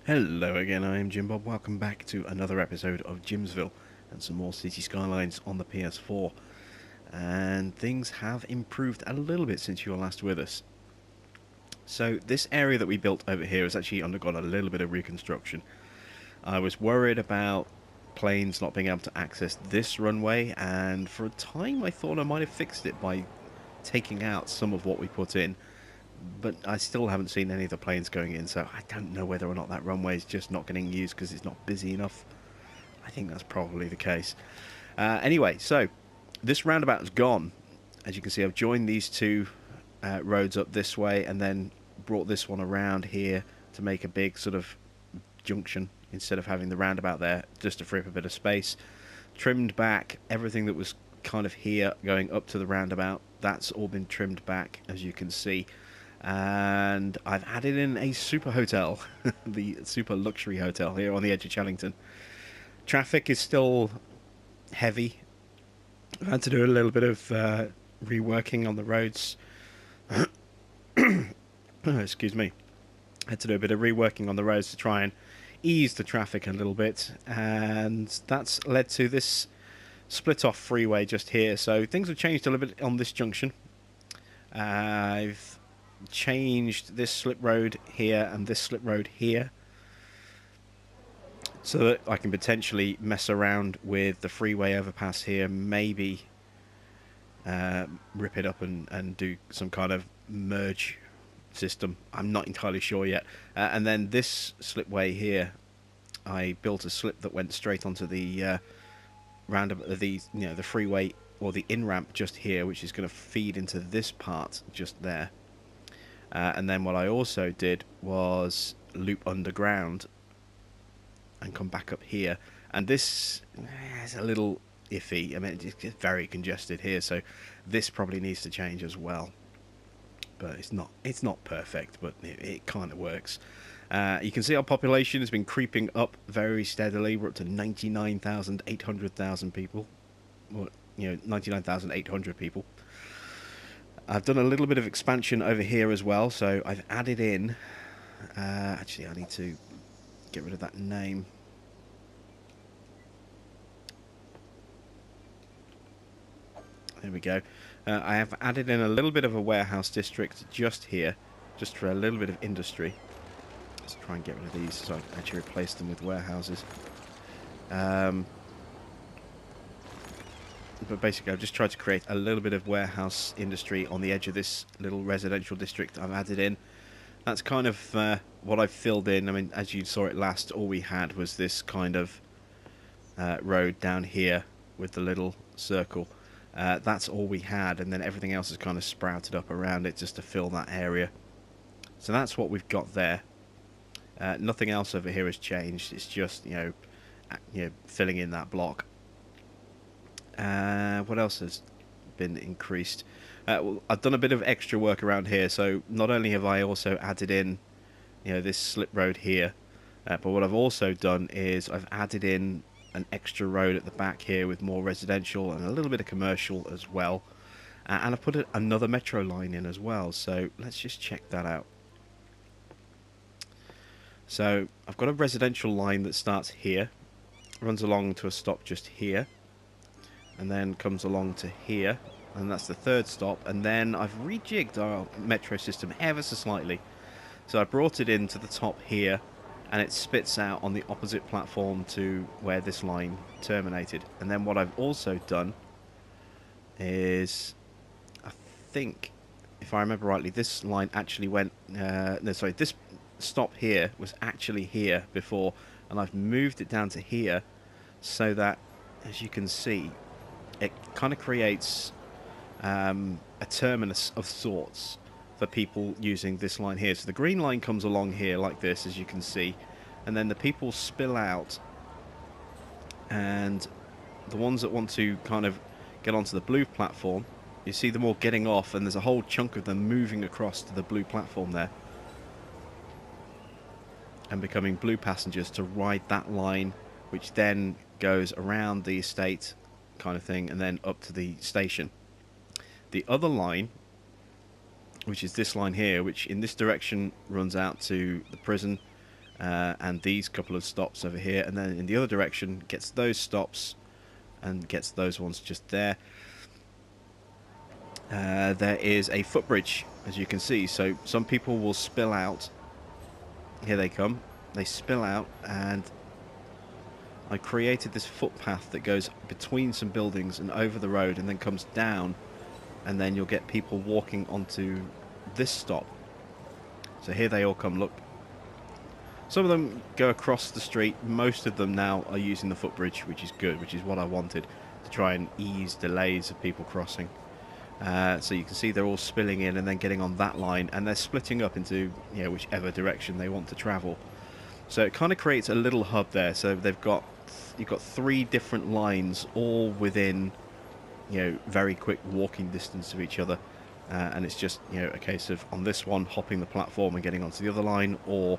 Hello again, I am Jim Bob. Welcome back to another episode of Jimsville and some more City Skylines on the PS4. And things have improved a little bit since you were last with us. So this area that we built over here has actually undergone a little bit of reconstruction. I was worried about planes not being able to access this runway, and for a time I thought I might have fixed it by taking out some of what we put in. But I still haven't seen any of the planes going in, so I don't know whether or not that runway is just not getting used because it's not busy enough. I think that's probably the case. Anyway, so this roundabout is gone. As you can see, I've joined these two roads up this way and then brought this one around here to make a big sort of junction instead of having the roundabout there, just to free up a bit of space. Trimmed back everything that was kind of here going up to the roundabout. That's all been trimmed back, as you can see. And I've added in a super hotel, the super luxury hotel here on the edge of Challington. Traffic is still heavy. I've had to do a little bit of reworking on the roads. Excuse me. I had to do a bit of reworking on the roads to try and ease the traffic a little bit, and that's led to this split off freeway just here. So things have changed a little bit on this junction. I've changed this slip road here and this slip road here so that I can potentially mess around with the freeway overpass here, maybe rip it up and do some kind of merge system. I'm not entirely sure yet. And then this slipway here, I built a slip that went straight onto the the freeway or the in-ramp just here, which is going to feed into this part just there. And then what I also did was loop underground and come back up here. And this is a little iffy. I mean, it's very congested here, so this probably needs to change as well. But it's not perfect, but it kind of works. You can see our population has been creeping up very steadily. We're up to 99,800 people. Well, 99,800 people. I've done a little bit of expansion over here as well, so I've added in... actually, I need to get rid of that name. There we go. I have added in a little bit of a warehouse district just here, just for a little bit of industry. Let's try and get rid of these so I can actually replace them with warehouses. But basically I've just tried to create a little bit of warehouse industry on the edge of this little residential district I've added in. That's kind of what I've filled in. I mean, as you saw it last, all we had was this kind of road down here with the little circle. That's all we had, and then everything else is kind of sprouted up around it just to fill that area. So that's what we've got there. Nothing else over here has changed. It's just, filling in that block. What else has been increased? Well, I've done a bit of extra work around here, so not only have I also added in, this slip road here, but what I've also done is I've added in an extra road at the back here with more residential and a little bit of commercial as well. And I've put another metro line in as well, so let's just check that out. So I've got a residential line that starts here, runs along to a stop just here, and then comes along to here, and that's the third stop. And then I've rejigged our metro system ever so slightly, so I brought it in to the top here, and it spits out on the opposite platform to where this line terminated. And then what I've also done is, I think, if I remember rightly, this line actually went this stop here was actually here before, and I've moved it down to here so that, as you can see, it kind of creates a terminus of sorts for people using this line here. So the green line comes along here like this, as you can see, and then the people spill out, and the ones that want to kind of get onto the blue platform, you see them all getting off, and there's a whole chunk of them moving across to the blue platform there and becoming blue passengers to ride that line, which then goes around the estate kind of thing and then up to the station. The other line, which is this line here, which in this direction runs out to the prison, and these couple of stops over here, and then in the other direction gets those stops and gets those ones just there. There is a footbridge, as you can see, so some people will spill out. Here they come. They spill out, and I created this footpath that goes between some buildings and over the road and then comes down, and then you'll get people walking onto this stop. So here they all come, look. Some of them go across the street. Most of them now are using the footbridge, which is good, which is what I wanted, to try and ease delays of people crossing. So you can see they're all spilling in and then getting on that line, and they're splitting up into, you know, whichever direction they want to travel. So it kind of creates a little hub there. So you've got 3 different lines, all within, you know, very quick walking distance of each other, and it's just, you know, a case of on this one hopping the platform and getting onto the other line, or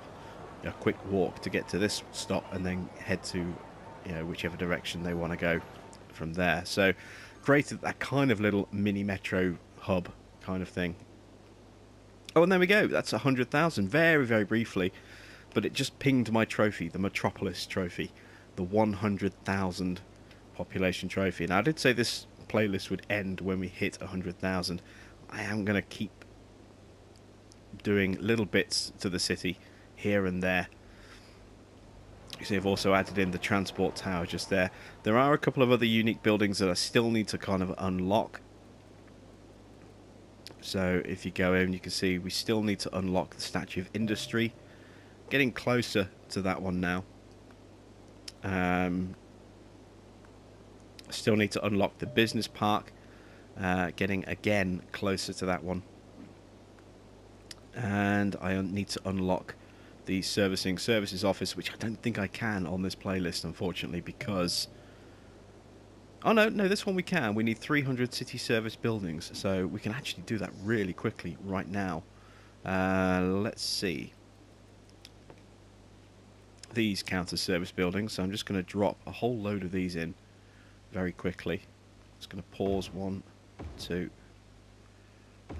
a quick walk to get to this stop and then head to, you know, whichever direction they want to go from there. So created that kind of little mini metro hub kind of thing. Oh, and there we go. That's 100,000. Very, very briefly, but it just pinged my trophy, the Metropolis trophy, the 100,000 population trophy. And I did say this playlist would end when we hit 100,000. I am going to keep doing little bits to the city here and there. You see, I've also added in the transport tower just there. There are a couple of other unique buildings that I still need to kind of unlock. So if you go in, you can see we still need to unlock the Statue of Industry. Getting closer to that one now. Still need to unlock the business park. Getting again closer to that one. And I need to unlock the Servicing Services Office, which I don't think I can on this playlist, unfortunately, because... Oh, no, this one we can. We need 300 city service buildings, so we can actually do that really quickly right now. Let's see. These count as service buildings, so I'm just going to drop a whole load of these in very quickly. Just going to pause 1, 2,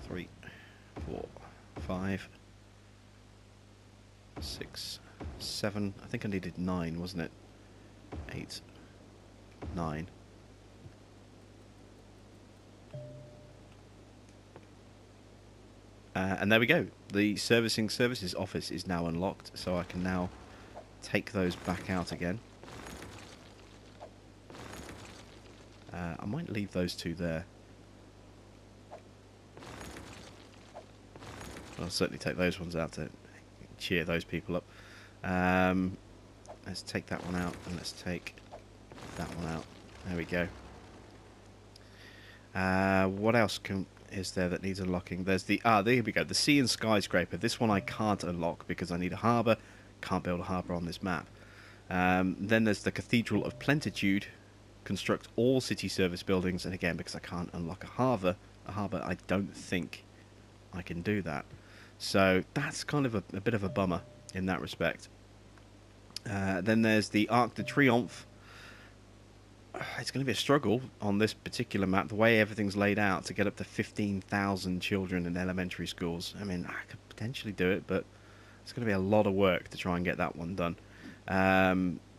3, 4, 5, 6, 7. I think I needed 9, wasn't it? 8, 9. And there we go. The Servicing Services Office is now unlocked, so I can now take those back out again. I might leave those 2 there. I'll certainly take those ones out to cheer those people up. Let's take that one out, and let's take that one out. There we go. What else is there that needs unlocking? There's the... there we go. The Sea and Skyscraper. This one I can't unlock because I need a harbour. Can't build a harbour on this map. Then there's the Cathedral of Plentitude. Construct all city service buildings, and again, because I can't unlock a harbour, I don't think I can do that. So that's kind of a bit of a bummer in that respect. Then there's the Arc de Triomphe. It's going to be a struggle on this particular map, the way everything's laid out, to get up to 15,000 children in elementary schools. I mean, I could potentially do it, but it's going to be a lot of work to try and get that one done.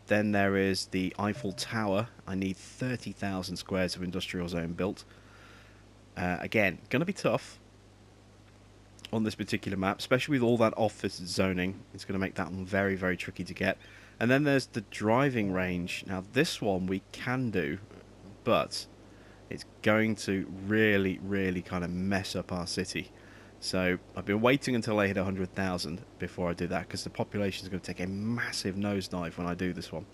Then there is the Eiffel Tower. I need 30,000 squares of industrial zone built. Again, going to be tough on this particular map, especially with all that office zoning. It's going to make that one very, very tricky to get. And then there's the driving range. Now, this one we can do, but it's going to really, really kind of mess up our city. So I've been waiting until I hit 100,000 before I do that, because the population is going to take a massive nosedive when I do this one.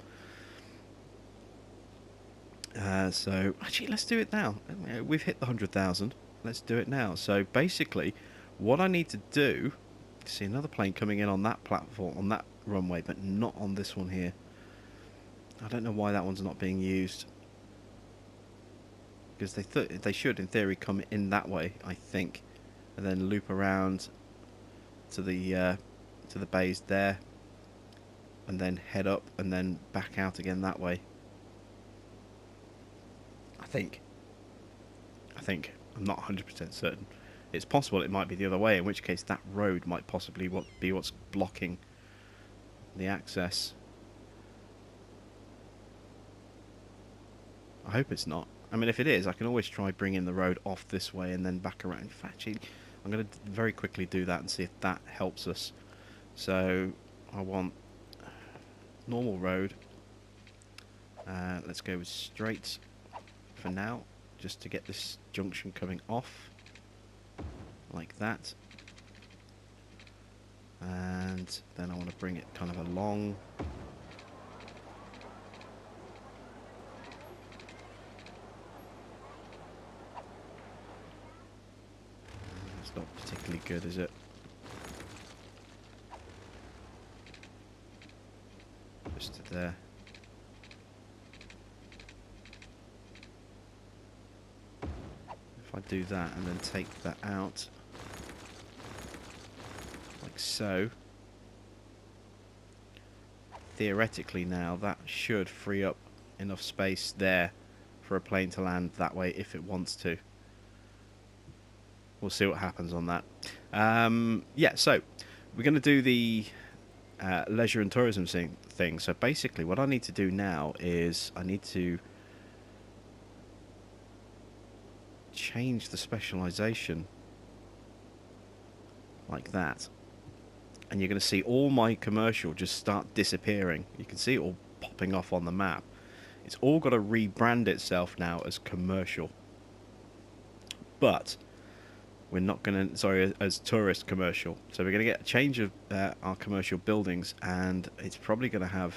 So actually, let's do it now. We've hit the 100,000. Let's do it now. So basically, what I need to do... See another plane coming in on that platform, on that runway, but not on this one here. I don't know why that one's not being used. Because they should, in theory, come in that way, I think. And then loop around to the bays there, and then head up and then back out again that way. I think. I'm not 100% certain. It's possible it might be the other way, in which case that road might possibly be what's blocking the access. I hope it's not. I mean, if it is, I can always try bringing the road off this way and then back around. Actually, I'm going to very quickly do that and see if that helps us. So, I want normal road. Let's go with straight for now, just to get this junction coming off. Like that. And then I want to bring it kind of along. It's not particularly good, is it? Just to there. If I do that and then take that out, like so, theoretically now that should free up enough space there for a plane to land that way if it wants to. We'll see what happens on that. Yeah, so we're going to do the leisure and tourism thing. So basically what I need to do now is I need to change the specialization like that, and you're going to see all my commercial just start disappearing. You can see it all popping off on the map. It's all got to rebrand itself now as commercial, but we're not going to, sorry, as tourist commercial. So we're going to get a change of our commercial buildings, and it's probably going to have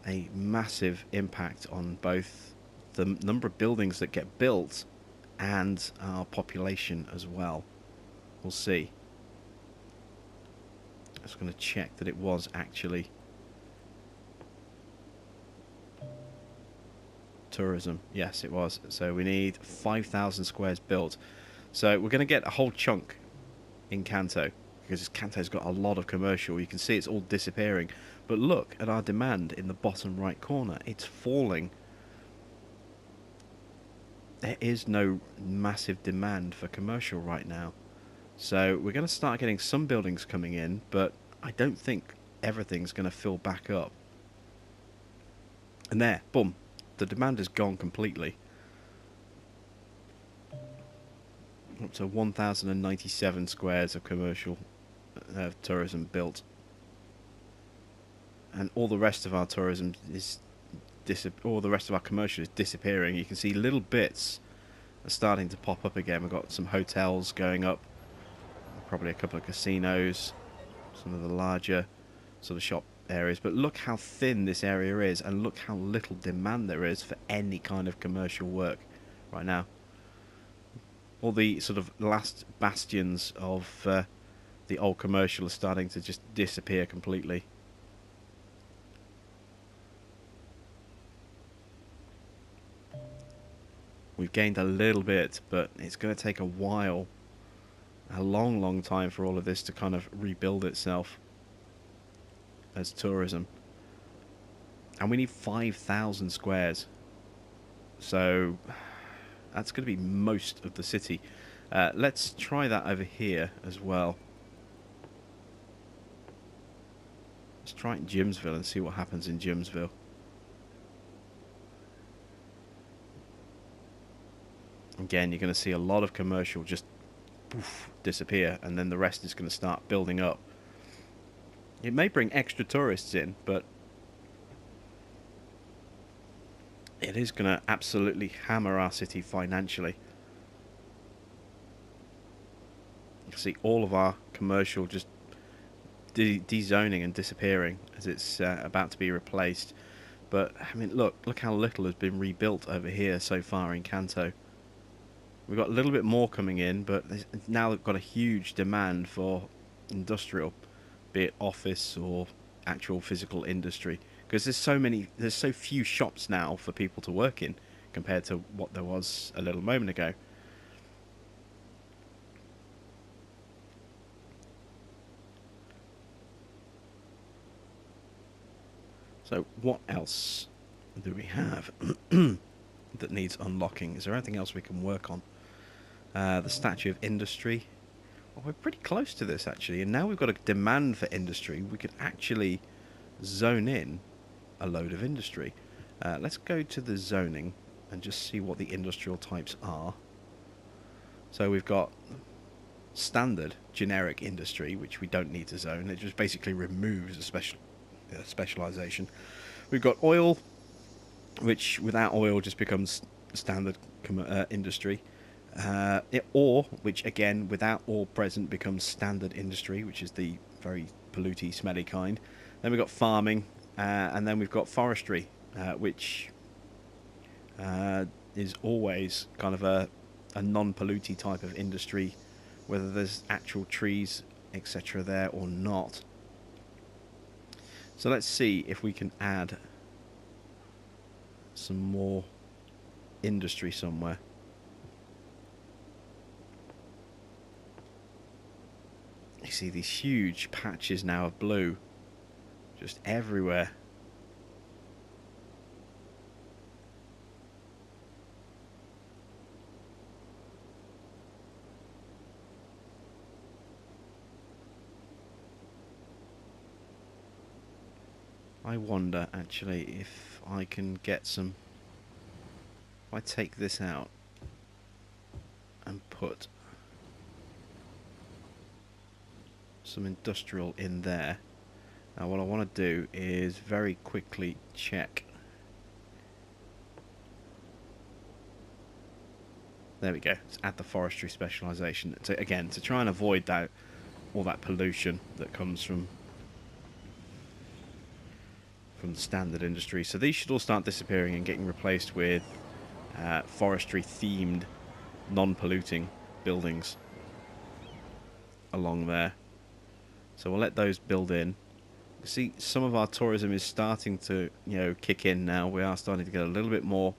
a massive impact on both the number of buildings that get built and our population as well. We'll see. I'm just going to check that it was actually tourism. Yes, it was. So we need 5,000 squares built. So we're going to get a whole chunk in Kanto, because Kanto's got a lot of commercial. You can see it's all disappearing. But look at our demand in the bottom right corner. It's falling. There is no massive demand for commercial right now. So we're going to start getting some buildings coming in, but I don't think everything's going to fill back up. And there, boom, the demand has gone completely. Up to 1,097 squares of commercial tourism built. And all the rest of our tourism is all the rest of our commercial is disappearing. You can see little bits are starting to pop up again. We've got some hotels going up, probably a couple of casinos, some of the larger sort of shop areas. But look how thin this area is, and look how little demand there is for any kind of commercial work right now. All the sort of last bastions of the old commercial are starting to just disappear completely. We've gained a little bit, but it's going to take a while, a long time for all of this to kind of rebuild itself as tourism. And we need 5,000 squares. So that's going to be most of the city. Let's try that over here as well. Let's try it in Jimsville and see what happens in Jimsville. Again, you're going to see a lot of commercial just poof, disappear, and then the rest is going to start building up. It may bring extra tourists in, but it is going to absolutely hammer our city financially. You can see all of our commercial just dezoning and disappearing as it's about to be replaced. But, I mean, look how little has been rebuilt over here so far in Kanto. We've got a little bit more coming in, but now they've got a huge demand for industrial, be it office or actual physical industry, because there's so few shops now for people to work in compared to what there was a little moment ago. So what else do we have that needs unlocking? Is there anything else we can work on? The Statue of Industry. Well, we're pretty close to this actually, and now we've got a demand for industry. We could actually zone in a load of industry. Let's go to the zoning and just see what the industrial types are. So we've got standard generic industry, which we don't need to zone. It just basically removes a specialization. We've got oil, which without oil just becomes standard industry. Ore, which again without ore present becomes standard industry, which is the very polluty, smelly kind. Then we've got farming, and then we've got forestry, which is always kind of a non-polluty type of industry, whether there's actual trees, etc. there or not. So let's see if we can add some more industry somewhere. You see these huge patches now of blue just everywhere. I wonder actually if I can get some. If I take this out and put some industrial in there. Now what I want to do is very quickly check. There we go. Let's add the forestry specialisation again to try and avoid that all that pollution that comes from the standard industry. So these should all start disappearing and getting replaced with forestry themed non-polluting buildings along there. So we'll let those build in. See, some of our tourism is starting to, kick in now. We are starting to get a little bit more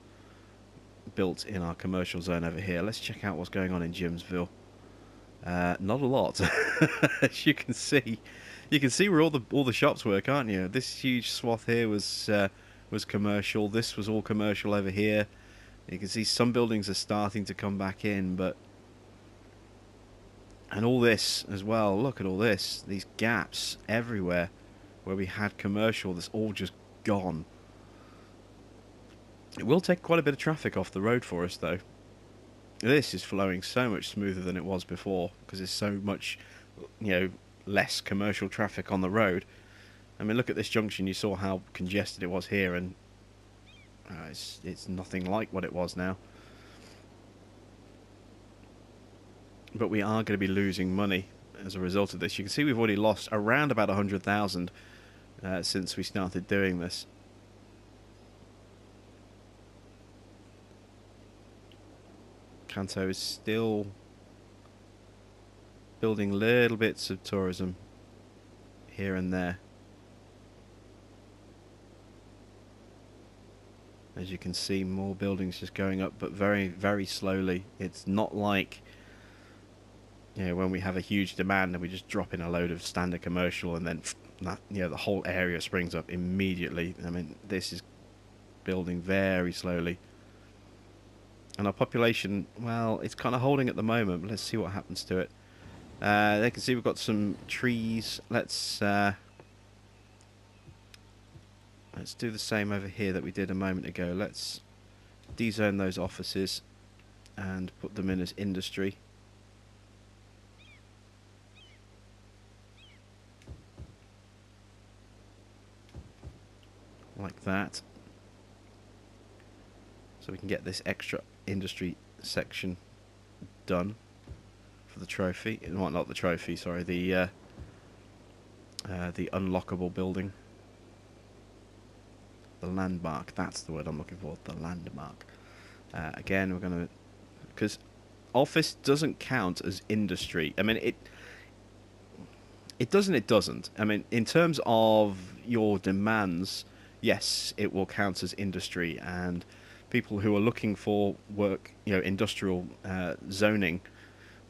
built in our commercial zone over here. Let's check out what's going on in Jimsville. Not a lot, as you can see. You can see where all the shops were, can't you? This huge swath here was commercial. This was all commercial over here. You can see some buildings are starting to come back in, and all this as well. Look at all this. These gaps everywhere where we had commercial. That's all just gone. It will take quite a bit of traffic off the road for us, though. This is flowing so much smoother than it was before because there's so much, less commercial traffic on the road. I mean, look at this junction. You saw how congested it was here, and it's nothing like what it was now. But we are going to be losing money as a result of this. You can see we've already lost around about 100,000 since we started doing this. Kanto is still building little bits of tourism here and there. As you can see, more buildings just going up, but very, very slowly. It's not like, when we have a huge demand and we just drop in a load of standard commercial and then the whole area springs up immediately. I mean, this is building very slowly. And our population, well, it's kind of holding at the moment, but let's see what happens to it. They can see we've got some trees. Let's do the same over here that we did a moment ago. Let's dezone those offices and put them in as industry. Like that. So we can get this extra industry section done for the trophy. Well, not the trophy, sorry, the unlockable building. The landmark, that's the word I'm looking for, the landmark. Again, we're going to... Because office doesn't count as industry. I mean, it doesn't. I mean, in terms of your demands, yes, it will count as industry, and people who are looking for work, industrial zoning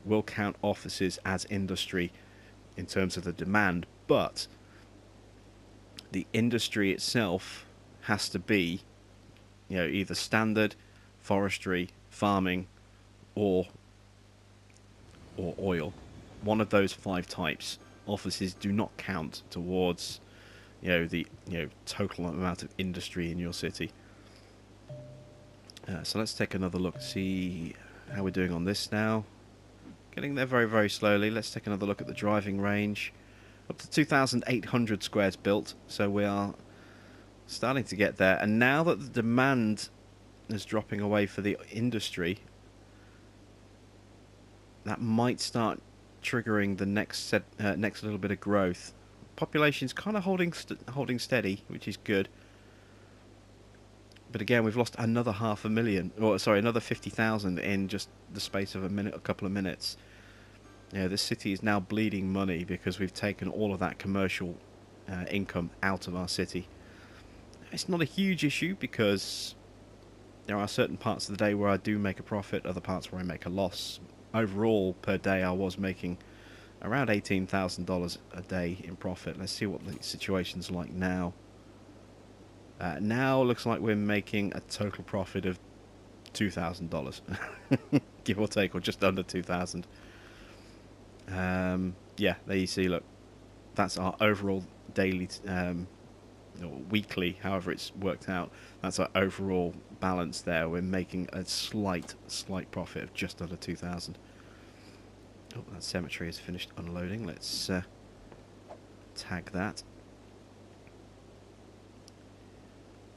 will count offices as industry in terms of the demand, but the industry itself has to be, either standard, forestry, farming, or oil. One of those 5 types. Offices do not count towards, the total amount of industry in your city. So let's take another look, see how we're doing on this now. Getting there very, very slowly. Let's take another look at the driving range. Up to 2,800 squares built, so we are starting to get there. And now that the demand is dropping away for the industry, that might start triggering the next little bit of growth. Population's kind of holding steady, which is good. But again, we've lost another 500,000, or sorry, another 50,000 in just the space of a couple of minutes. This city is now bleeding money because we've taken all of that commercial income out of our city. It's not a huge issue because there are certain parts of the day where I do make a profit, other parts where I make a loss. Overall, per day, I was making around $18,000 a day in profit. Let's see what the situation's like now. Now looks like we're making a total profit of $2,000, give or take, or just under 2,000. Yeah, there you see. Look, that's our overall daily, or weekly, however it's worked out. That's our overall balance there. We're making a slight profit of just under 2,000. Oh, that cemetery is finished unloading. Let's tag that.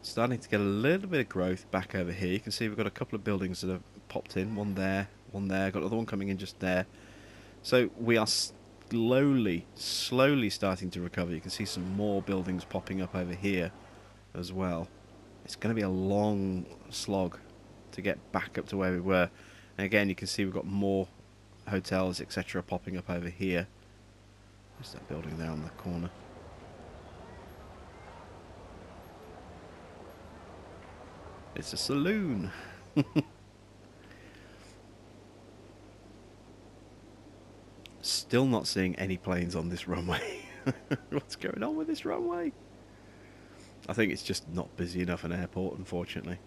Starting to get a little bit of growth back over here. You can see we've got a couple of buildings that have popped in. One there, one there. Got another one coming in just there. So we are slowly starting to recover. You can see some more buildings popping up over here as well. It's going to be a long slog to get back up to where we were. And again, you can see we've got more hotels, etc. popping up over here. There's that building there on the corner. It's a saloon. Still not seeing any planes on this runway. What's going on with this runway? I think it's just not busy enough an airport, unfortunately.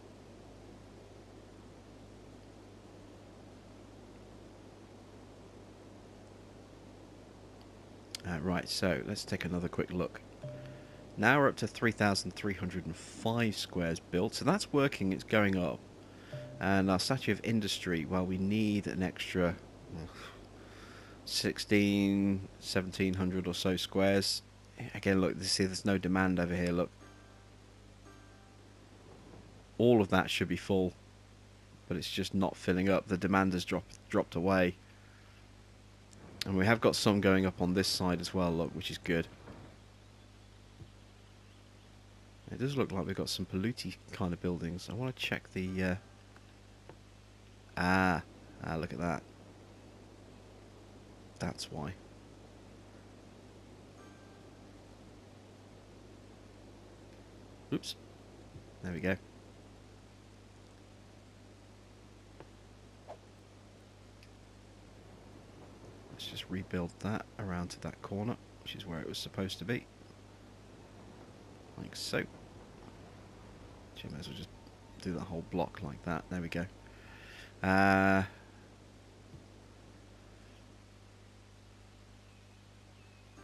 Right, so let's take another quick look. Now we're up to 3,305 squares built, so that's working, it's going up. And our Statue of Industry, well, we need an extra 1,700 or so squares. Again, look, see, there's no demand over here, look. All of that should be full, but it's just not filling up. The demand has dropped away. And we have got some going up on this side as well, look, which is good. It does look like we've got some polluty kind of buildings. I want to check the... look at that. That's why. Oops. There we go. Let's just rebuild that around to that corner, which is where it was supposed to be. Like so. May as well just do the whole block like that. There we go. That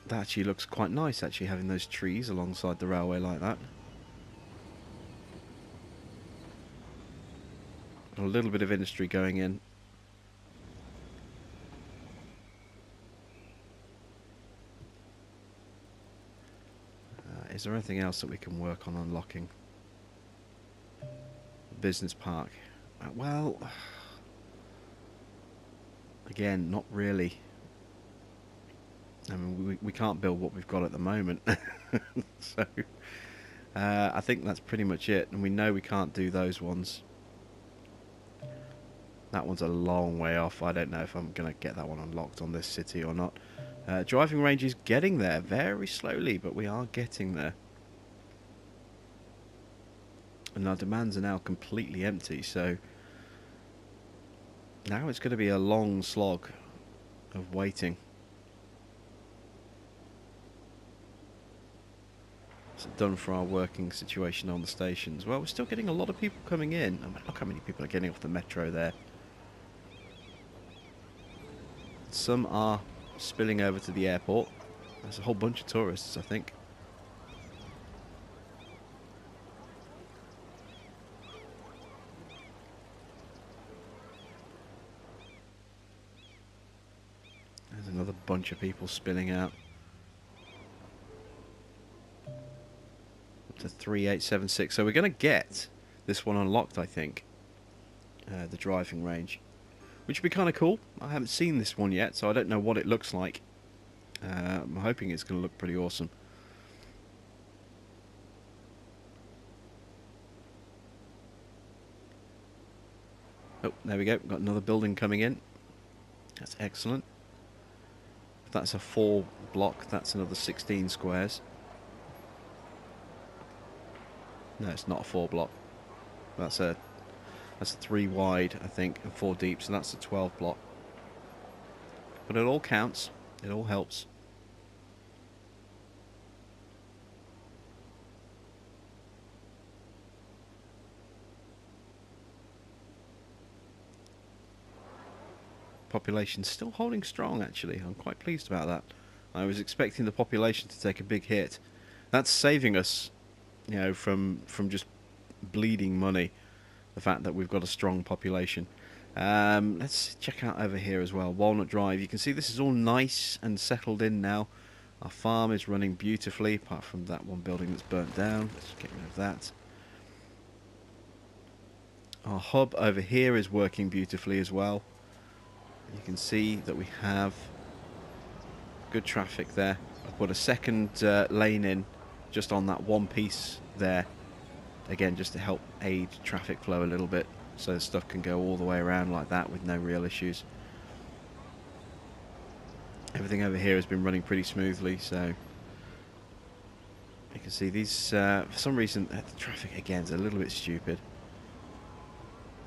actually looks quite nice, actually, having those trees alongside the railway like that. A little bit of industry going in. Is there anything else that we can work on unlocking? Business park. Well, again, not really. I mean, we can't build what we've got at the moment. So, I think that's pretty much it. And we know we can't do those ones. That one's a long way off. I don't know if I'm going to get that one unlocked on this city or not. Driving range is getting there very slowly, but we are getting there. And our demands are now completely empty, so now it's going to be a long slog of waiting. It's done for our working situation on the stations. Well, we're still getting a lot of people coming in. I mean, look how many people are getting off the metro there. Some are spilling over to the airport. There's a whole bunch of tourists, I think. bunch of people spilling out. Up to 3876. So we're going to get this one unlocked, I think. The driving range. Which would be kind of cool. I haven't seen this one yet, so I don't know what it looks like. I'm hoping it's going to look pretty awesome. Oh, there we go. We've got another building coming in. That's excellent. If that's a 4 block, that's another 16 squares. No, it's not a 4 block. That's a 3 wide, I think, and 4 deep, so that's a 12 block. But it all counts. It all helps. Population's still holding strong, actually. I'm quite pleased about that. I was expecting the population to take a big hit. That's saving us, you know, from just bleeding money. The fact that we've got a strong population. Let's check out over here as well. Walnut Drive. You can see this is all nice and settled in now. Our farm is running beautifully, apart from that one building that's burnt down. Let's get rid of that. Our hub over here is working beautifully as well. You can see that we have good traffic there. I've put a second lane in just on that one piece there. Again, just to help aid traffic flow a little bit, so stuff can go all the way around like that with no real issues. Everything over here has been running pretty smoothly, so you can see these, for some reason, the traffic again is a little bit stupid.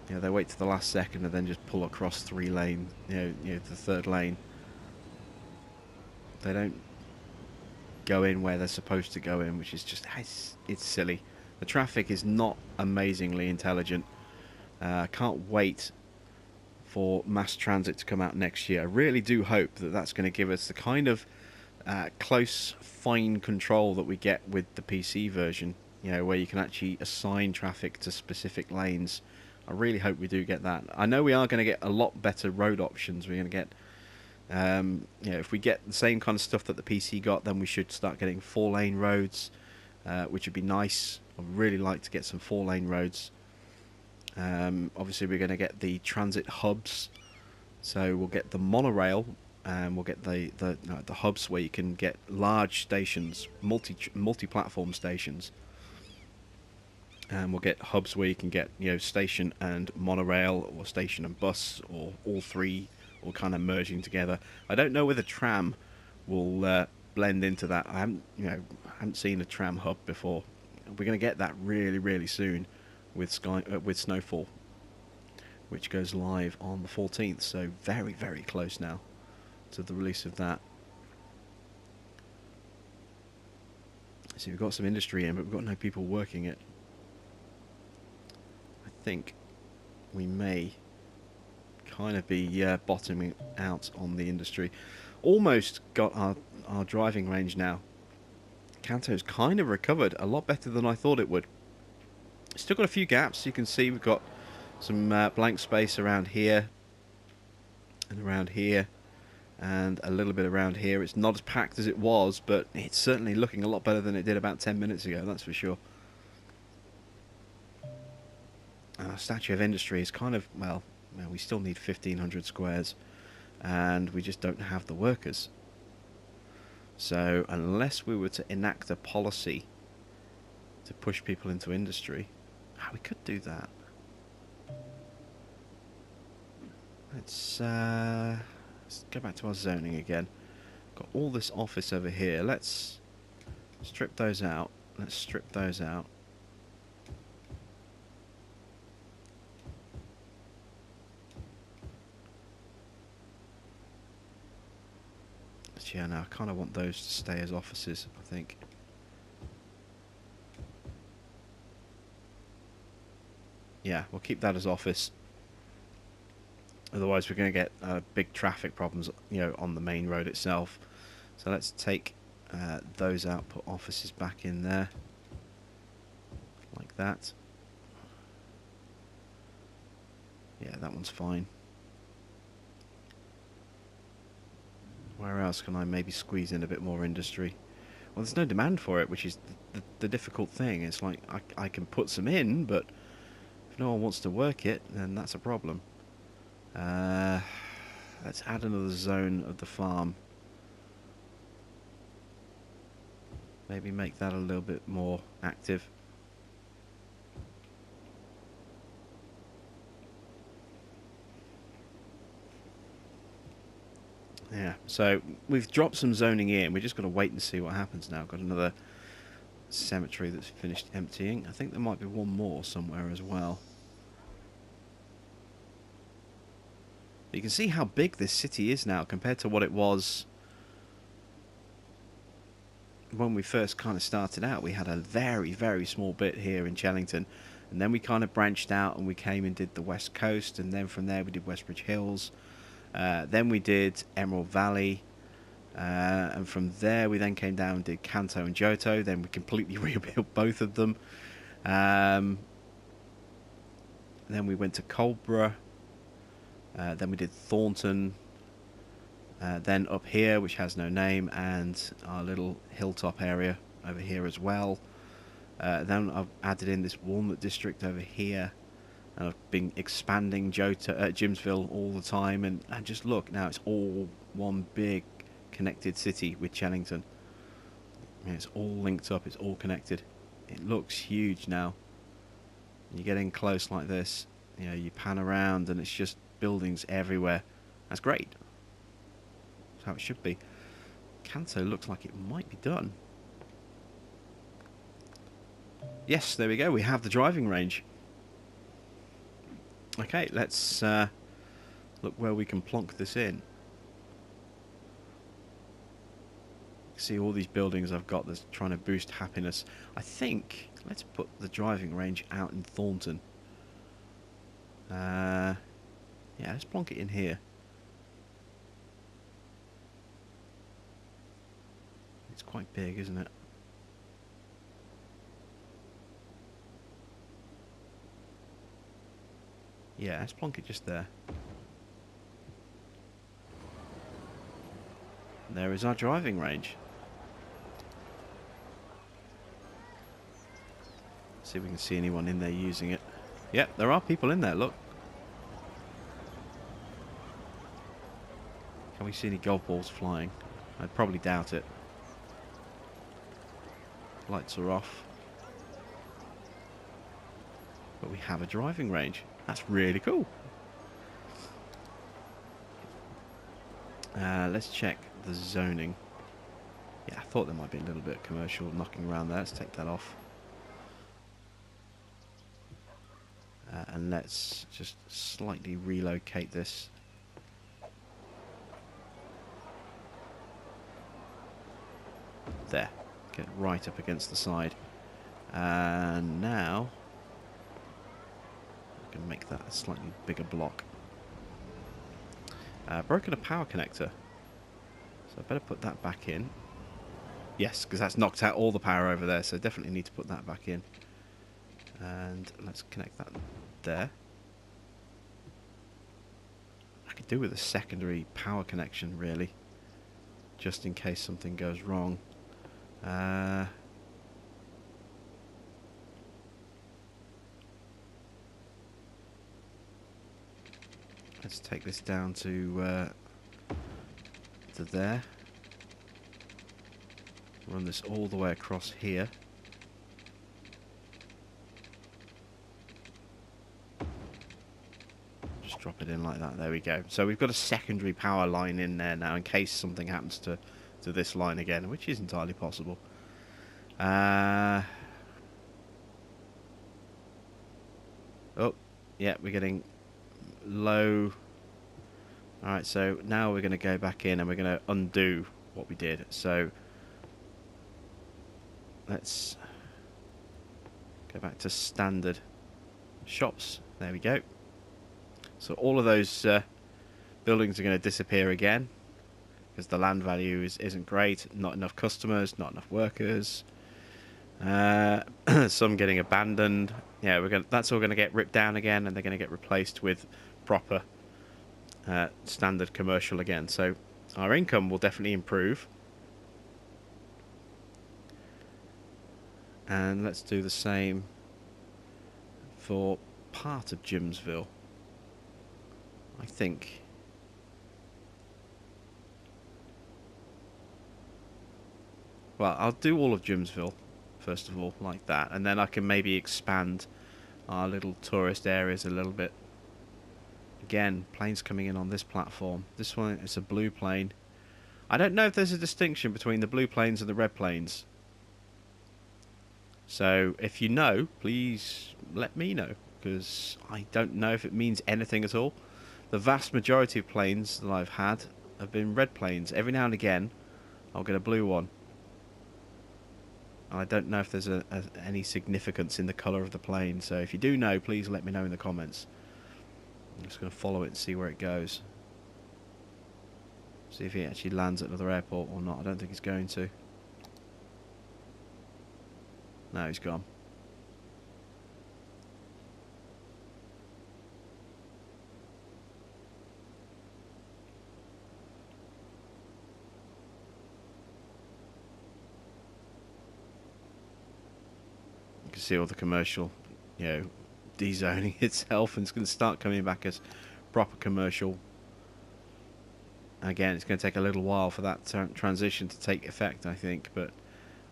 You know, they wait to the last second and then just pull across 3 lane, you know, the 3rd lane. They don't go in where they're supposed to go in, which is just, it's silly. The traffic is not amazingly intelligent. I can't wait for mass transit to come out next year. I really do hope that that's going to give us the kind of close, fine control that we get with the PC version, you know, where you can actually assign traffic to specific lanes. I really hope we do get that. I know we are going to get a lot better road options. We're going to get, you know, if we get the same kind of stuff that the PC got, then we should start getting 4-lane roads, which would be nice. I'd really like to get some 4-lane roads. Obviously, we're going to get the transit hubs, so we'll get the monorail, and we'll get the hubs where you can get large stations, multi-platform stations. And we'll get hubs where you can get, you know, station and monorail, or station and bus, or all 3, all kind of merging together. I don't know whether tram will blend into that. I haven't seen a tram hub before. We're going to get that really, really soon with Snowfall, which goes live on the 14th. So very, very close now to the release of that. So we've got some industry in, but we've got no people working it. I think we may kind of be bottoming out on the industry. Almost got our driving range now. Kanto's kind of recovered a lot better than I thought it would. Still got a few gaps. You can see we've got some blank space around here and around here and a little bit around here. It's not as packed as it was, but it's certainly looking a lot better than it did about 10 minutes ago, that's for sure. Our Statue of Industry is kind of, well, we still need 1,500 squares, and we just don't have the workers. So unless we were to enact a policy to push people into industry, we could do that. Let's go back to our zoning again. Got all this office over here. Let's strip those out. Let's strip those out. Yeah, now I kind of want those to stay as offices, I think. Yeah, we'll keep that as office. Otherwise we're going to get big traffic problems, you know, on the main road itself. So let's take those out, put offices back in there. Like that. Yeah, that one's fine. Where else can I maybe squeeze in a bit more industry? Well, there's no demand for it, which is the difficult thing. It's like I can put some in, but if no one wants to work it, then that's a problem. Let's add another zone of the farm. Maybe make that a little bit more active. Yeah, so we've dropped some zoning in. We're just going to wait and see what happens now. Got another cemetery that's finished emptying. I think there might be one more somewhere as well. But you can see how big this city is now compared to what it was when we first kind of started out. We had a very, very small bit here in Chellington, and then we kind of branched out and we came and did the West Coast, and then from there we did Westbridge Hills. Then we did Emerald Valley, and from there we then came down and did Kanto and Johto. Then we completely rebuilt both of them. Then we went to Coldborough. Then we did Thornton. Then up here, which has no name, and our little hilltop area over here as well. Then I've added in this Walnut district over here. And I've been expanding Jimsville all the time, and just look, now it's all one big connected city with Chellington. Yeah, it's all linked up, it's all connected. It looks huge now. You get in close like this, you know, you pan around and it's just buildings everywhere. That's great. That's how it should be. Kanto looks like it might be done. Yes, there we go, we have the driving range. Okay, let's look where we can plonk this in. See all these buildings I've got that's trying to boost happiness. I think let's put the driving range out in Thornton. Yeah, let's plonk it in here. It's quite big, isn't it? Yeah, let's plonk it just there. There is our driving range. See if we can see anyone in there using it. Yep, there are people in there, look. Can we see any golf balls flying? I probably doubt it. Lights are off. But we have a driving range. That's really cool. Let's check the zoning. Yeah, I thought there might be a little bit of commercial knocking around there. Let's take that off. And let's just slightly relocate this. There. Get right up against the side. And now I can make that a slightly bigger block. Broken a power connector. So I better put that back in. Yes, because that's knocked out all the power over there, so definitely need to put that back in. And let's connect that there. I could do with a secondary power connection, really, just in case something goes wrong. Let's take this down to there. Run this all the way across here. Just drop it in like that. There we go. So we've got a secondary power line in there now in case something happens to this line again, which is entirely possible. Oh, yeah, we're getting low. Alright, so now we're going to go back in and we're going to undo what we did. So let's go back to standard shops. There we go. So all of those buildings are going to disappear again because the land value isn't great. Not enough customers, not enough workers. Some getting abandoned. Yeah, that's all going to get ripped down again, and they're going to get replaced with proper standard commercial again. So our income will definitely improve. And let's do the same for part of Jimsville. I think. Well, I'll do all of Jimsville, first of all, like that. And then I can maybe expand our little tourist areas a little bit. Again, planes coming in on this platform. This one is a blue plane. I don't know if there's a distinction between the blue planes and the red planes. So, if you know, please let me know, because I don't know if it means anything at all. The vast majority of planes that I've had have been red planes. Every now and again, I'll get a blue one. I don't know if there's any significance in the colour of the plane. So, if you do know, please let me know in the comments. I'm just going to follow it and see where it goes. See if he actually lands at another airport or not. I don't think he's going to. No, he's gone. You can see all the commercial, dezoning itself, and it's going to start coming back as proper commercial. Again, it's going to take a little while for that transition to take effect, I think, but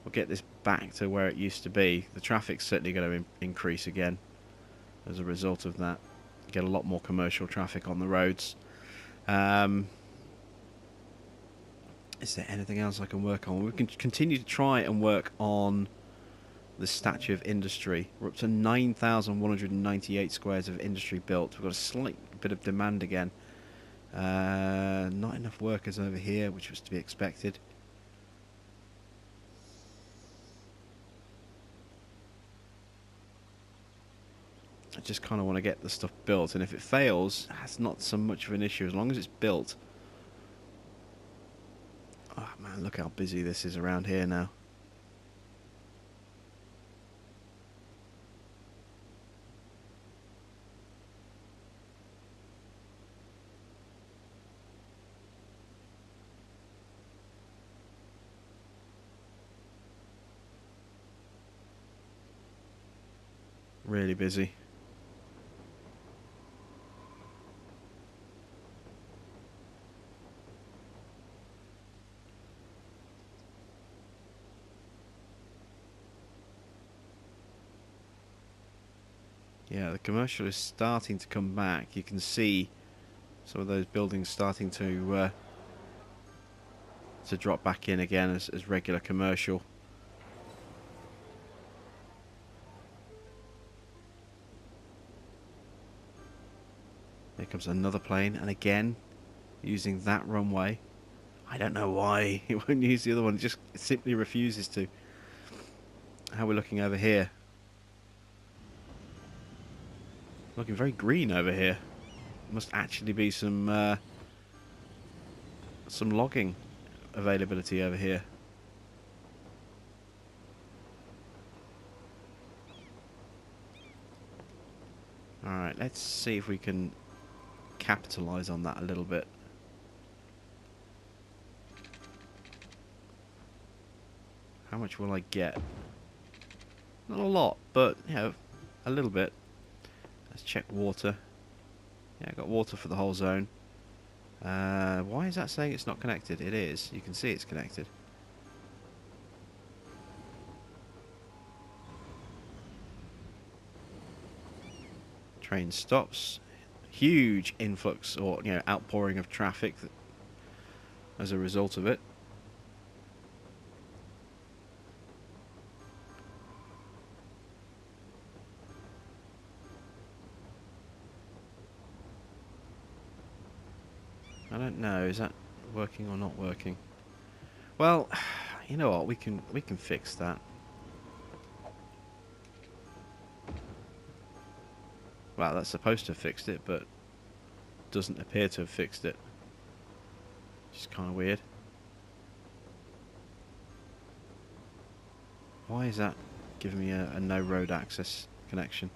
we'll get this back to where it used to be. The traffic's certainly going to increase again as a result of that. Get a lot more commercial traffic on the roads. Is there anything else I can work on? We can continue to try and work on the Statue of Industry. We're up to 9,198 squares of industry built. We've got a slight bit of demand again. Not enough workers over here, which was to be expected. I just kind of want to get the stuff built, and if it fails, that's not so much of an issue as long as it's built. Oh man, look how busy this is around here now. Really busy. Yeah, the commercial is starting to come back. You can see some of those buildings starting to drop back in again as regular commercial. Here comes another plane, and again, using that runway. I don't know why it won't use the other one. It just simply refuses to. How we're looking over here. Looking very green over here. Must actually be some logging availability over here. Alright, let's see if we can capitalize on that a little bit. How much will I get? Not a lot, but a little bit. Let's check water. Yeah, I got water for the whole zone. Why is that saying it's not connected? It is. You can see it's connected. Train stops. Huge influx or outpouring of traffic as a result of it. I don't know, is that working or not working? Well, you know what, we can fix that. Well, that's supposed to have fixed it, but doesn't appear to have fixed it. Which is kind of weird. Why is that giving me a no road access connection?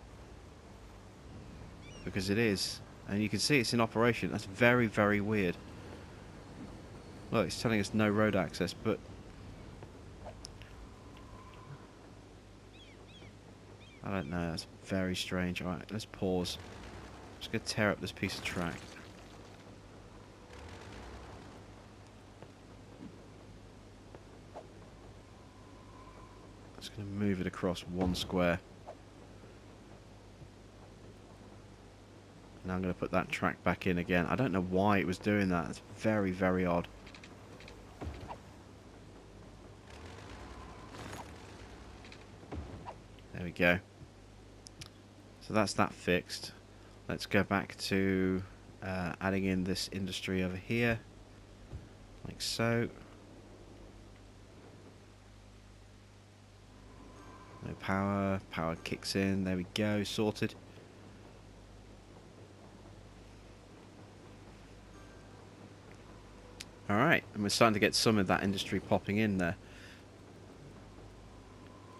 Because it is. And you can see it's in operation. That's very, very weird. Look, it's telling us no road access, but I don't know. That's very strange. Alright, let's pause. I'm just going to tear up this piece of track. Just going to move it across one square. Now I'm going to put that track back in again. I don't know why it was doing that. It's very, very odd. There we go. So that's that fixed. Let's go back to adding in this industry over here. Like so. No power. Power kicks in. There we go. Sorted. Alright, and we're starting to get some of that industry popping in there.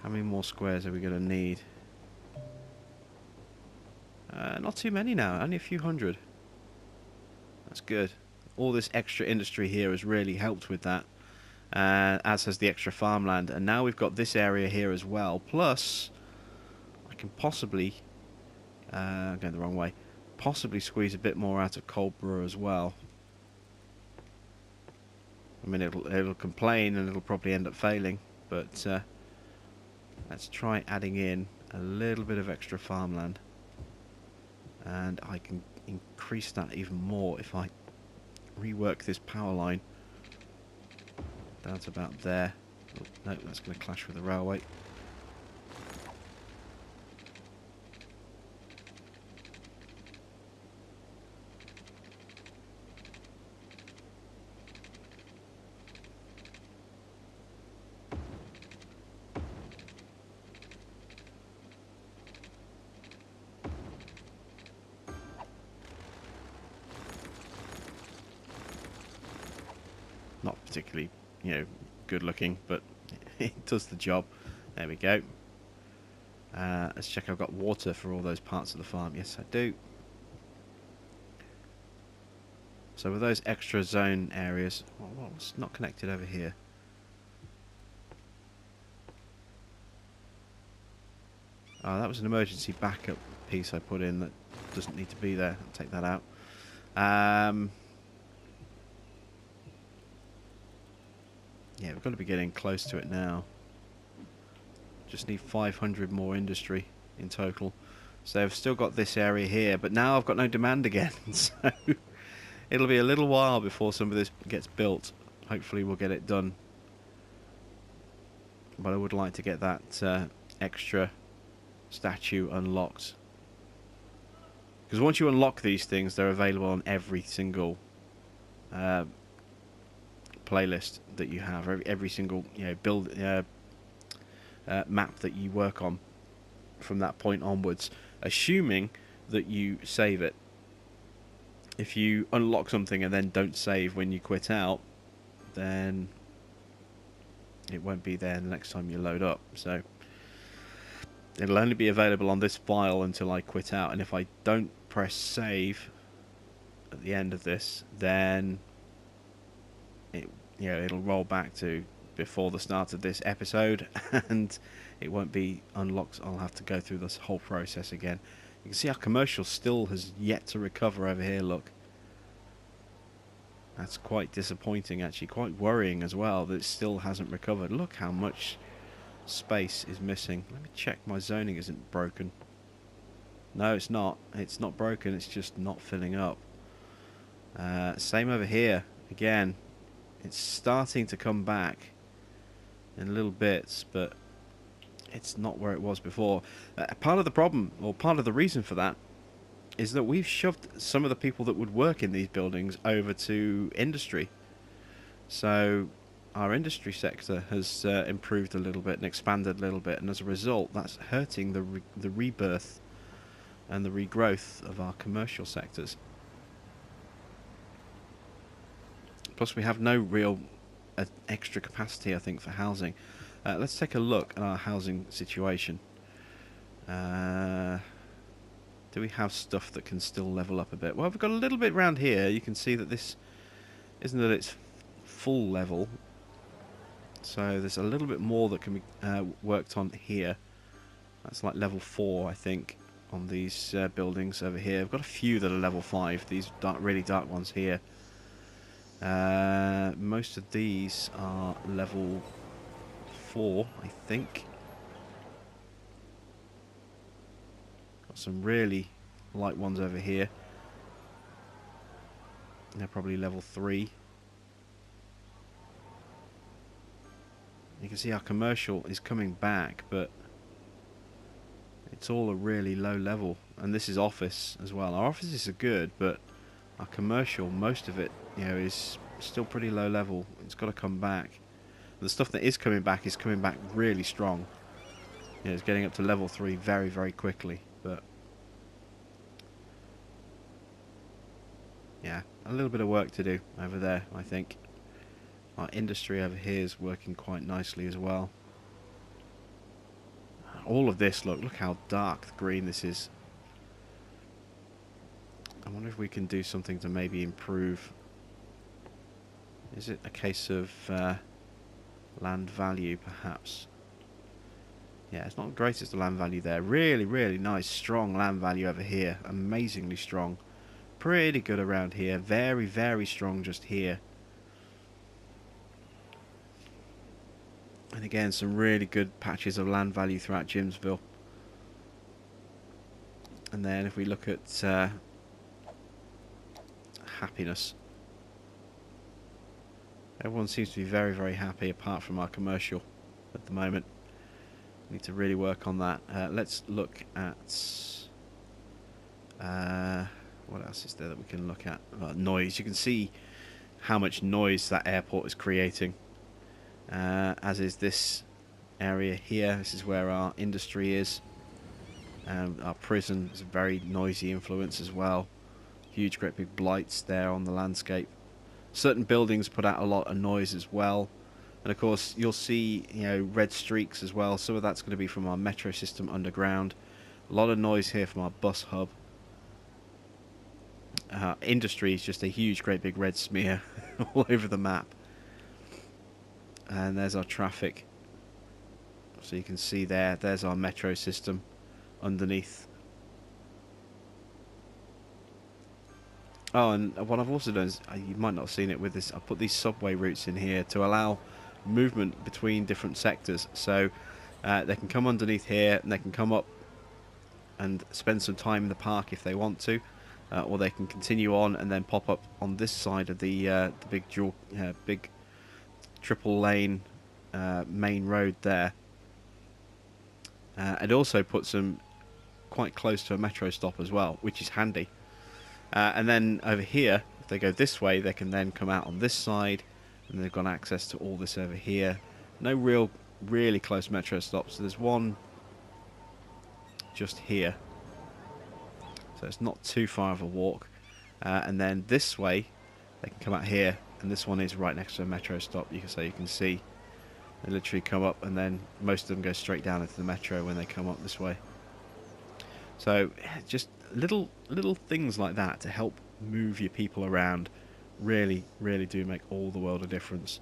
How many more squares are we going to need? Not too many now, only a few hundred. That's good. All this extra industry here has really helped with that, as has the extra farmland. And now we've got this area here as well. Plus, I can possibly, going the wrong way, possibly squeeze a bit more out of cold brew as well. I mean, it'll complain and it'll probably end up failing, but let's try adding in a little bit of extra farmland. And I can increase that even more if I rework this power line down to about there. Oh, no, that's going to clash with the railway. Not particularly, good looking, but it does the job. There we go. Let's check I've got water for all those parts of the farm. Yes, I do. So with those extra zone areas, what's not connected over here? Oh, that was an emergency backup piece I put in that doesn't need to be there. I'll take that out. Yeah, we've got to be getting close to it now. Just need 500 more industry in total. So I've still got this area here, but now I've got no demand again. So it'll be a little while before some of this gets built. Hopefully we'll get it done. But I would like to get that extra statue unlocked. Because once you unlock these things, they're available on every single playlist that you have, every single build map that you work on from that point onwards, assuming that you save it. If you unlock something and then don't save when you quit out, then it won't be there the next time you load up. So it'll only be available on this file until I quit out, and if I don't press save at the end of this, then it'll roll back to before the start of this episode, and it won't be unlocked. I'll have to go through this whole process again. You can see our commercial still has yet to recover over here. Look, that's quite disappointing, actually, quite worrying as well that it still hasn't recovered. Look how much space is missing. Let me check my zoning isn't broken. No, it's not broken, it's just not filling up. Same over here again. It's starting to come back in little bits, but it's not where it was before. Part of the problem, or part of the reason for that, is that we've shoved some of the people that would work in these buildings over to industry. So our industry sector has improved a little bit and expanded a little bit, and as a result that's hurting the rebirth and the regrowth of our commercial sectors. Plus we have no real extra capacity, I think, for housing. Let's take a look at our housing situation. Do we have stuff that can still level up a bit? Well, we've got a little bit around here. You can see that this, isn't that it's full level. So there's a little bit more that can be worked on here. That's like level 4, I think, on these buildings over here. I've got a few that are level 5. These really dark ones here. Most of these are level 4, I think. Got some really light ones over here. They're probably level 3. You can see our commercial is coming back, but it's all a really low level. And this is office as well. Our offices are good, but our commercial, most of it, you know, is still pretty low level. It's got to come back. The stuff that is coming back really strong. You know, it's getting up to level 3 very, very quickly. But yeah, a little bit of work to do over there, I think. Our industry over here is working quite nicely as well. All of this, look how dark the green this is. I wonder if we can do something to maybe improve. Is it a case of land value, perhaps? Yeah, it's not the greatest land value there. Really, really nice, strong land value over here. Amazingly strong. Pretty good around here. Very, very strong just here. And again, some really good patches of land value throughout Jimsville. And then if we look at happiness, everyone seems to be very, very happy apart from our commercial at the moment. We need to really work on that. Let's look at what else is there that we can look at? Noise. You can see how much noise that airport is creating. As is this area here. This is where our industry is. Our prison is a very noisy influence as well. Huge, great big blights there on the landscape. Certain buildings put out a lot of noise as well. And of course, you'll see, you know, red streaks as well. Some of that's going to be from our metro system underground. A lot of noise here from our bus hub. Industry is just a huge, great big red smear all over the map. And there's our traffic. So you can see there's our metro system underneath. Oh, and what I've also done is, you might not have seen it with this, I put these subway routes in here to allow movement between different sectors. So they can come underneath here and they can come up and spend some time in the park if they want to. Or they can continue on and then pop up on this side of the big big triple lane main road there. It also puts them quite close to a metro stop as well, which is handy. And then over here, if they go this way, they can then come out on this side, and they've got access to all this over here. No really close metro stops. So there's one just here, so it's not too far of a walk. And then this way, they can come out here, and this one is right next to a metro stop. You can see they literally come up, and then most of them go straight down into the metro when they come up this way. So just little things like that to help move your people around really do make all the world a difference.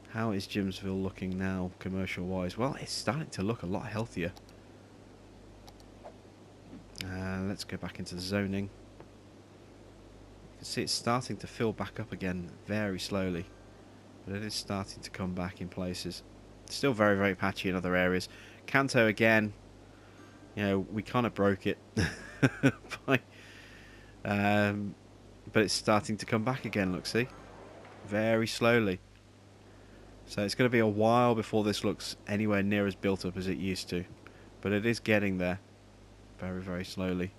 How is Jimsville looking now commercial wise? Well, it's starting to look a lot healthier. Let's go back into zoning. You can see it's starting to fill back up again very slowly, but it is starting to come back in places. Still very patchy in other areas. Kanto again, you know, we kind of broke it but it's starting to come back again, look, see? Very slowly. So it's going to be a while before this looks anywhere near as built up as it used to, but it is getting there very slowly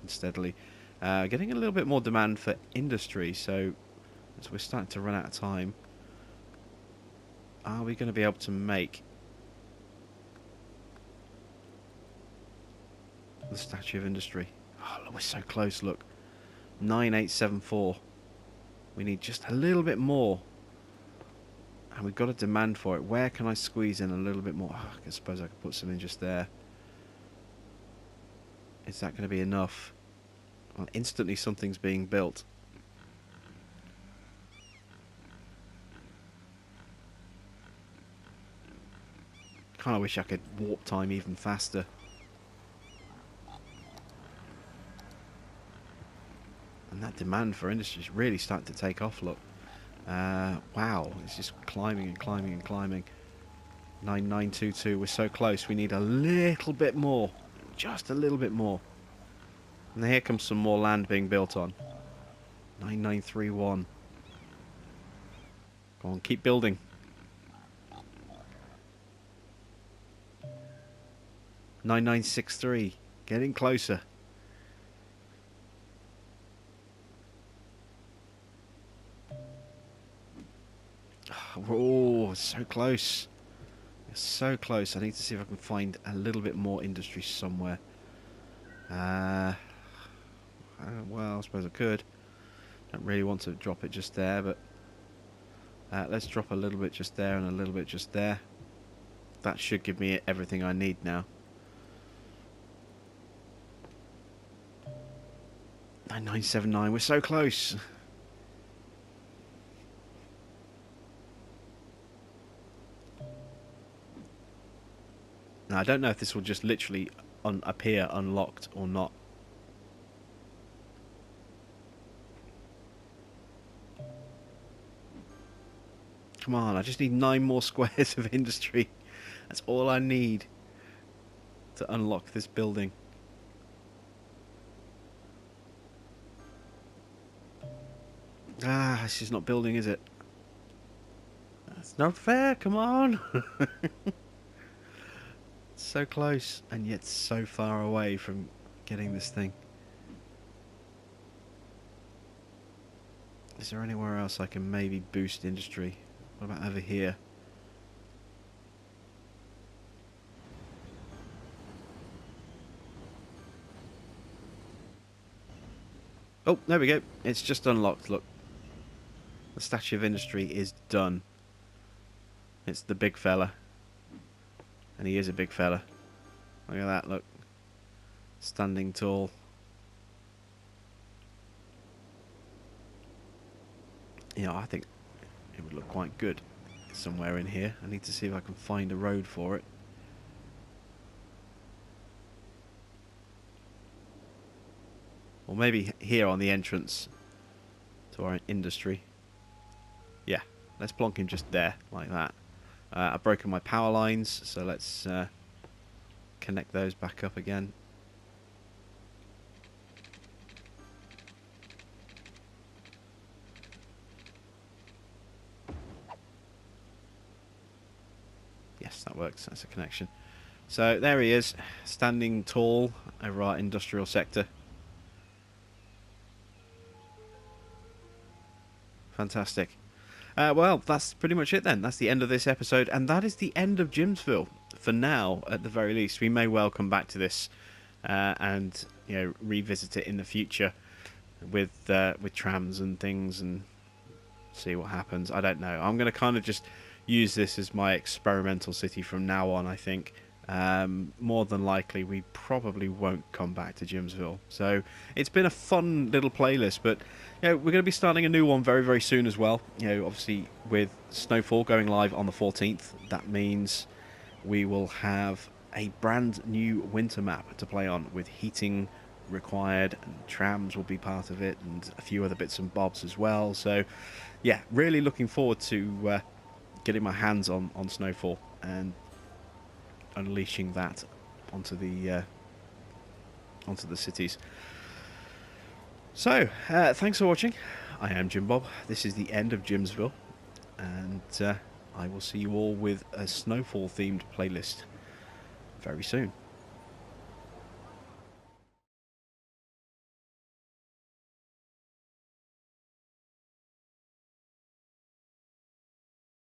and steadily. Getting a little bit more demand for industry, so as we're starting to run out of time, are we going to be able to make the Statue of Industry? Oh, look, we're so close, look. 9874. We need just a little bit more. And we've got a demand for it. Where can I squeeze in a little bit more? Oh, I suppose I could put some in just there. Is that going to be enough? Well, instantly something's being built. Kind of wish I could warp time even faster. And that demand for industry is really starting to take off, look. Wow, it's just climbing and climbing and climbing. 9922, we're so close. We need a little bit more. Just a little bit more. And here comes some more land being built on. 9931. Go on, keep building. $9963, getting closer. Oh, so close. So close. I need to see if I can find a little bit more industry somewhere. Well, I suppose I could. Don't really want to drop it just there, but let's drop a little bit just there and a little bit just there. That should give me everything I need now. 9979, we're so close. Now, I don't know if this will just literally appear unlocked or not. Come on, I just need 9 more squares of industry. That's all I need to unlock this building. Ah, it's just not building, is it? That's not fair, come on! So close, and yet so far away from getting this thing. Is there anywhere else I can maybe boost industry? What about over here? Oh, there we go. It's just unlocked, look. The Statue of Industry is done. It's the big fella. And he is a big fella. Look at that, look. Standing tall. You know, I think it would look quite good somewhere in here. I need to see if I can find a road for it. Or maybe here on the entrance to our industry. Yeah, let's plonk him just there, like that. I've broken my power lines, so let's connect those back up again. Yes, that works. That's a connection. So there he is, standing tall over our industrial sector. Fantastic. Well, that's pretty much it then. That's the end of this episode, and that is the end of Jimsville. For now, at the very least. We may well come back to this and revisit it in the future with trams and things and see what happens. I don't know. I'm going to kind of just use this as my experimental city from now on, I think. More than likely, we probably won't come back to Jimsville. So it's been a fun little playlist, but we're going to be starting a new one very, very soon as well. Obviously with Snowfall going live on the 14th, that means we will have a brand new winter map to play on with heating required, and trams will be part of it, and a few other bits and bobs as well. So yeah, really looking forward to getting my hands on Snowfall and unleashing that onto the cities. So thanks for watching. I am Jim Bob. This is the end of Jimsville, and I will see you all with a Snowfall themed playlist very soon.